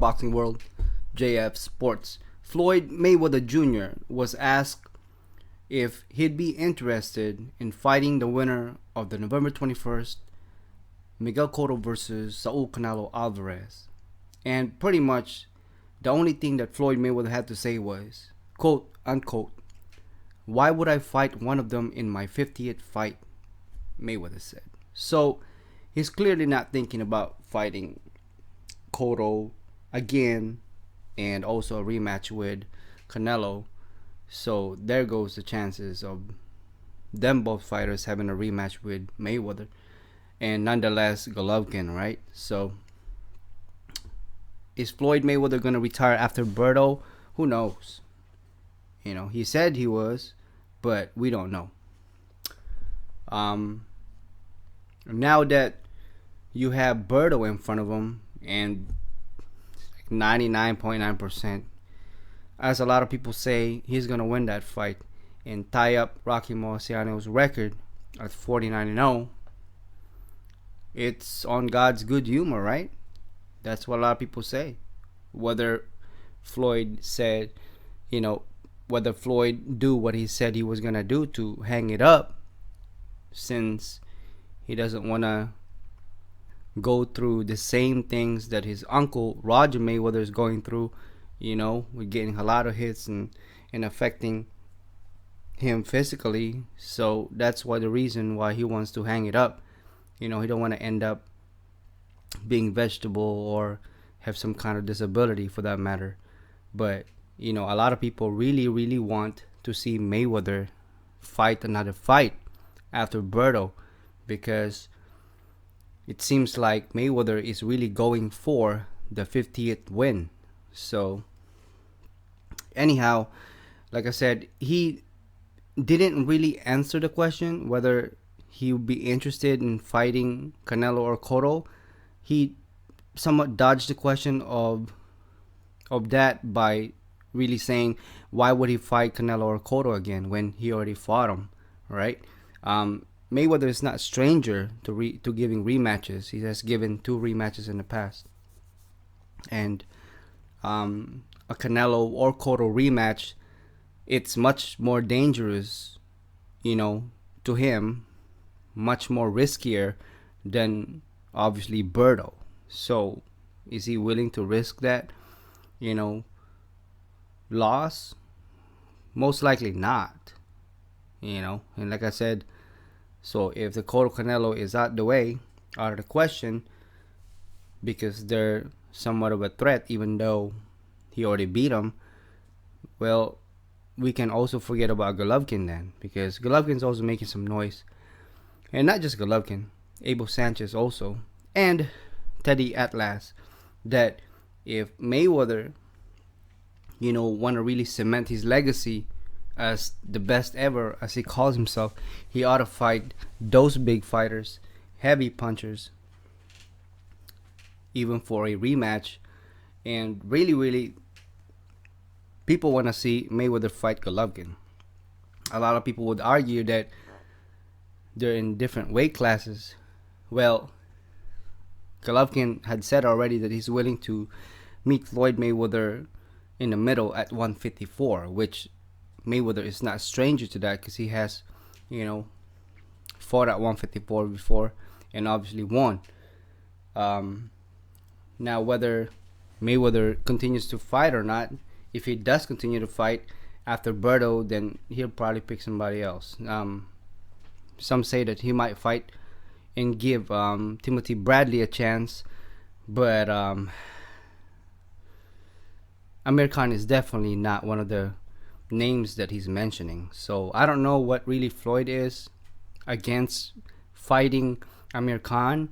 boxing world, JF Sports. Floyd Mayweather Jr. was asked if he'd be interested in fighting the winner of the November 21st Miguel Cotto versus Saul Canelo Alvarez. And pretty much the only thing that Floyd Mayweather had to say was, quote unquote, "Why would I fight one of them in my 50th fight?" Mayweather said. So he's clearly not thinking about fighting Cotto again and also a rematch with Canelo. So there goes the chances of them both fighters having a rematch with Mayweather. And nonetheless, Golovkin, right? So is Floyd Mayweather going to retire after Berto? Who knows? You know, he said he was, but we don't know. Now that you have Berto in front of him, and 99.9%, as a lot of people say, he's going to win that fight and tie up Rocky Marciano's record at 49-0. It's on God's good humor, right? That's what a lot of people say. Whether Floyd said, whether Floyd do what he said he was going to do to hang it up, since he doesn't want to go through the same things that his uncle Roger Mayweather is going through, with getting a lot of hits and affecting him physically. So that's why the reason why he wants to hang it up. He don't want to end up being vegetable or have some kind of disability for that matter. But a lot of people really, really want to see Mayweather fight another fight after Berto, because it seems like Mayweather is really going for the 50th win. So anyhow, like I said, he didn't really answer the question whether he would be interested in fighting Canelo or Cotto. He somewhat dodged the question of that by really saying, why would he fight Canelo or Cotto again when he already fought him, right? Mayweather is not a stranger to giving rematches. He has given 2 rematches in the past. And a Canelo or Cotto rematch, it's much more dangerous, to him, much more riskier than obviously Berto. So is he willing to risk that, loss? Most likely not, and like I said, so if the Cotto Canelo is out of the question, because they're somewhat of a threat, even though he already beat him, well, we can also forget about Golovkin then, because Golovkin's also making some noise. And not just Golovkin, Abel Sanchez also, and Teddy Atlas, that if Mayweather, want to really cement his legacy as the best ever, as he calls himself, he ought to fight those big fighters, heavy punchers, even for a rematch. And really, really, people want to see Mayweather fight Golovkin. A lot of people would argue that they're in different weight classes. Well, Golovkin had said already that he's willing to meet Floyd Mayweather in the middle at 154, which Mayweather is not a stranger to that, because he has, fought at 154 before and obviously won. Now, whether Mayweather continues to fight or not, if he does continue to fight after Berto, then he'll probably pick somebody else. Some say that he might fight and give Timothy Bradley a chance, but Amir Khan is definitely not one of the names that he's mentioning. So I don't know what really Floyd is against fighting Amir Khan.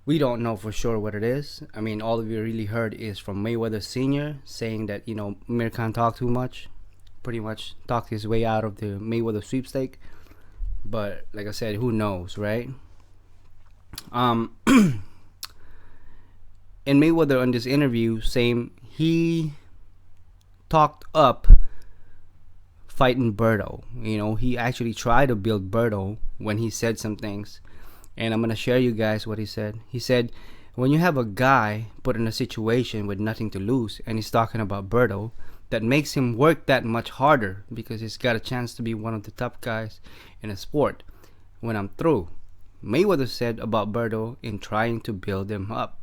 We don't know for sure what it is. I mean, all of you really heard is from Mayweather Sr. saying that, Amir Khan talked too much, pretty much talked his way out of the Mayweather sweepstake. But like I said, who knows, right? And Mayweather on this interview saying he talked up fighting Berto. He actually tried to build Berto when he said some things. And I'm going to share you guys what he said. He said, When you have a guy put in a situation with nothing to lose, and he's talking about Berto, that makes him work that much harder because he's got a chance to be one of the top guys in a sport. When I'm through, Mayweather said about Berto in trying to build him up.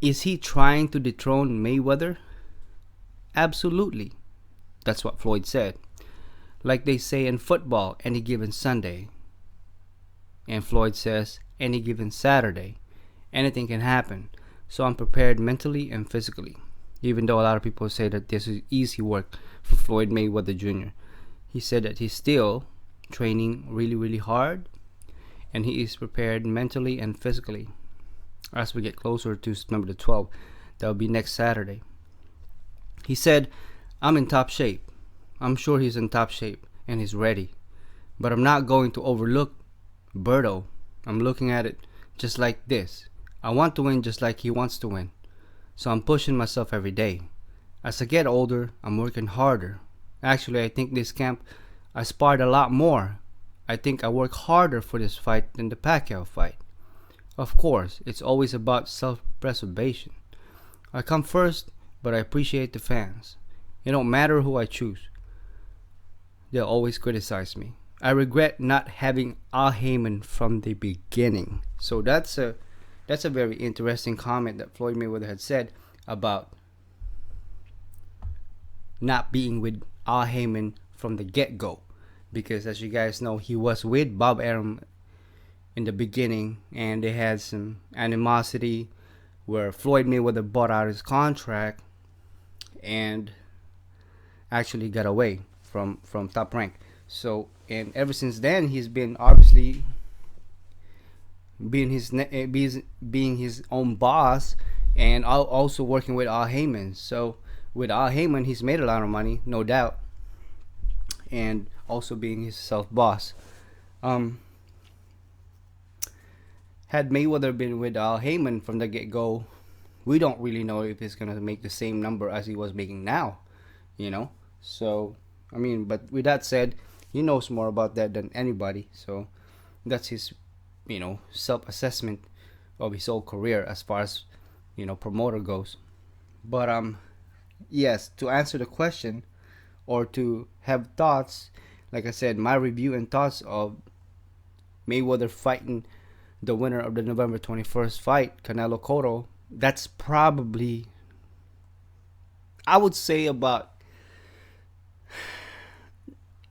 Is he trying to dethrone Mayweather? Absolutely. That's what Floyd said. Like they say in football, any given Sunday. And Floyd says, any given Saturday. Anything can happen. So I'm prepared mentally and physically. Even though a lot of people say that this is easy work for Floyd Mayweather Jr. He said that he's still training really, really hard. And he is prepared mentally and physically. As we get closer to September the 12th, that will be next Saturday. He said, I'm in top shape. I'm sure he's in top shape and he's ready. But I'm not going to overlook Berto. I'm looking at it just like this. I want to win just like he wants to win. So I'm pushing myself every day. As I get older, I'm working harder. Actually, I think this camp, I sparred a lot more. I think I work harder for this fight than the Pacquiao fight. Of course, it's always about self-preservation. I come first, but I appreciate the fans. It don't matter who I choose. They'll always criticize me. I regret not having Al Heyman from the beginning. So that's a very interesting comment that Floyd Mayweather had said about not being with Al Heyman from the get-go. Because as you guys know, he was with Bob Arum in the beginning, and they had some animosity where Floyd Mayweather bought out his contract and actually got away from Top Rank. So, and ever since then, he's been obviously being his own boss, and also working with Al Heyman. So with Al Heyman, he's made a lot of money, no doubt, and also being his self boss. Had Mayweather been with Al Heyman from the get go, we don't really know if he's gonna make the same number as he was making now, you know. So I mean, but with that said, he knows more about that than anybody. So that's his, self-assessment of his whole career as far as, promoter goes. But yes, to answer the question or to have thoughts, like I said, my review and thoughts of Mayweather fighting the winner of the November 21st fight, Canelo Cotto, that's probably, I would say, about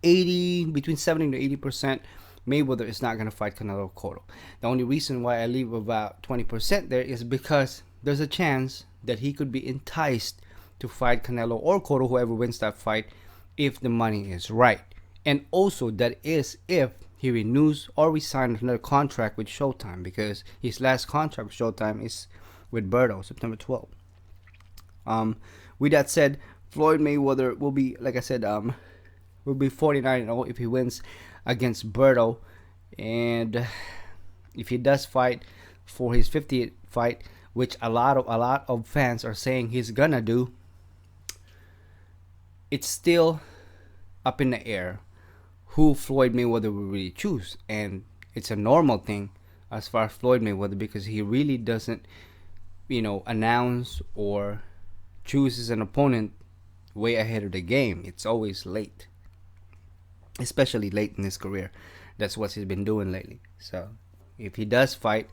80, between 70 to 80%, Mayweather is not going to fight Canelo Cotto. The only reason why I leave about 20% there is because there's a chance that he could be enticed to fight Canelo or Cotto, whoever wins that fight, if the money is right. And also, that is if he renews or resigns another contract with Showtime, because his last contract with Showtime is with Berto, September 12th. With that said, Floyd Mayweather will be, like I said, will be 49-0 if he wins against Berto, and if he does fight for his 50th fight, which a lot of fans are saying he's gonna do, it's still up in the air who Floyd Mayweather will really choose. And it's a normal thing as far as Floyd Mayweather, because he really doesn't, announce or chooses an opponent way ahead of the game. It's always late, especially late in his career. That's what he's been doing lately. So if he does fight,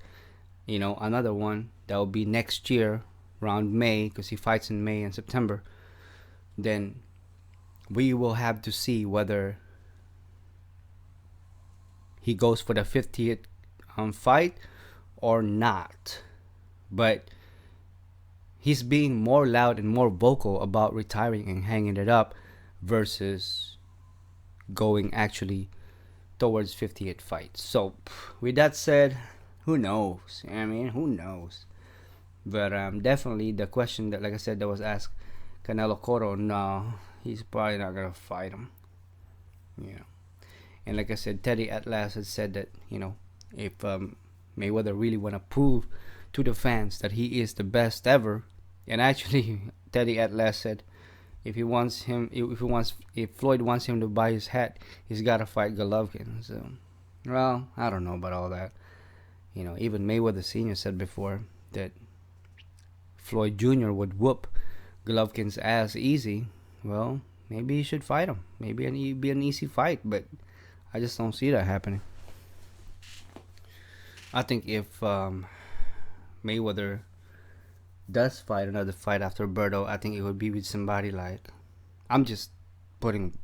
another one, that will be next year around May, because he fights in May and September, then we will have to see whether he goes for the 50th fight or not. But he's being more loud and more vocal about retiring and hanging it up versus going actually towards 58 fights. So with that said, who knows? Who knows? But definitely the question that, like I said, that was asked, Canelo Cotto, no, he's probably not gonna fight him. And like I said, Teddy Atlas had said that, if Mayweather really want to prove to the fans that he is the best ever, and actually Teddy Atlas said if Floyd wants him to buy his hat, he's got to fight Golovkin. So, well, I don't know about all that. Even Mayweather Sr. said before that Floyd Jr. would whoop Golovkin's ass easy. Well, maybe he should fight him. Maybe it'd be an easy fight, but I just don't see that happening. I think if Mayweather does fight another fight after Berto, I think it would be with somebody like, I'm just putting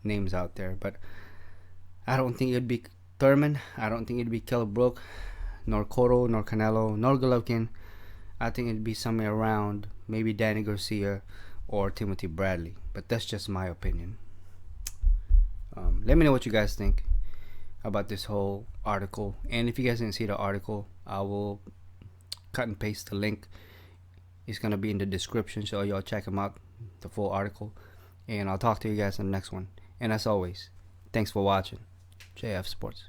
names out there, but I don't think it'd be Thurman. I don't think it'd be Kell Brook, nor Cotto, nor Canelo, nor Golovkin. I think it'd be somewhere around maybe Danny Garcia or Timothy Bradley, but that's just my opinion. Let me know what you guys think about this whole article, and if you guys didn't see the article, I will cut and paste the link. It's gonna be in the description, so y'all check them out, the full article, and I'll talk to you guys in the next one. And as always, thanks for watching JF Sports.